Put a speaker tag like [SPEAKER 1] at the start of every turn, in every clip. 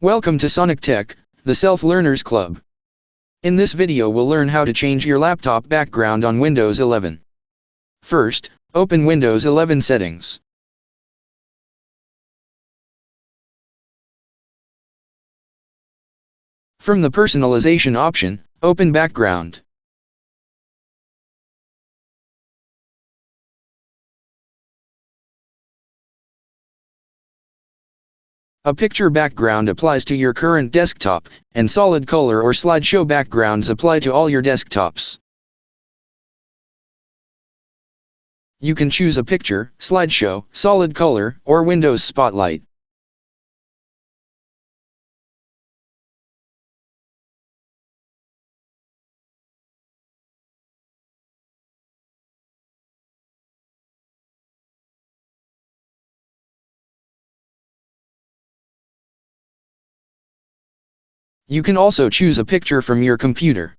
[SPEAKER 1] Welcome to Sonic Tech, the Self-Learners Club. In this video we'll learn how to change your laptop background on Windows 11. First, open Windows 11 settings. From the personalization option, open Background. A picture background applies to your current desktop, and solid color or SlideShow backgrounds apply to all your desktops. You can choose a picture, SlideShow, solid color, or Windows Spotlight. You can also choose a picture from your computer.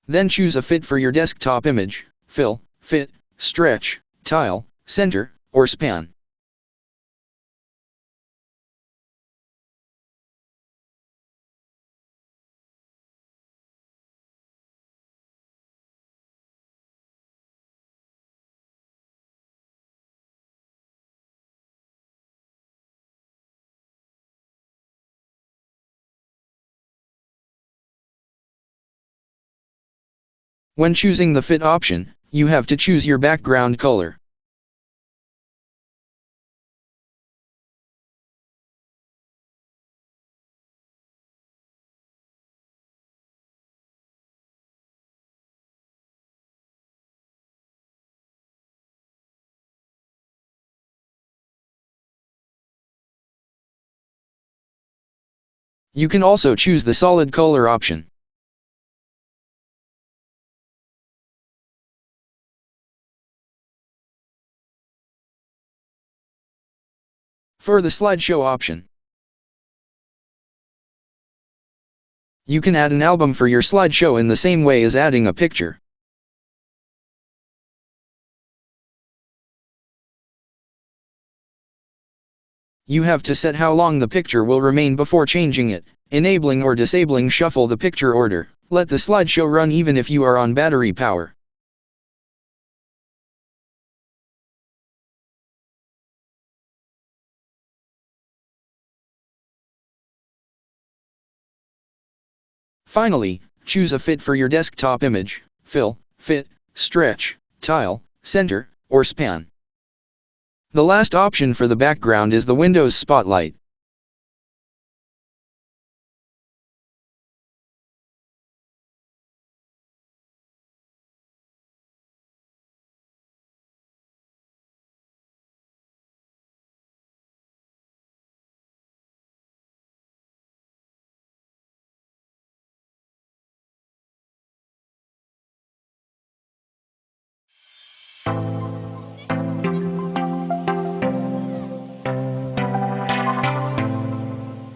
[SPEAKER 1] Then choose a fit for your desktop image: fill, fit, stretch, tile, center, or span. When choosing the fit option, you have to choose your background color. You can also choose the solid color option. For the slideshow option, you can add an album for your slideshow in the same way as adding a picture. You have to set how long the picture will remain before changing it, enabling or disabling shuffle the picture order. Let the slideshow run even if you are on battery power. Finally, choose a fit for your desktop image: fill, fit, stretch, tile, center, or span. The last option for the background is the Windows Spotlight.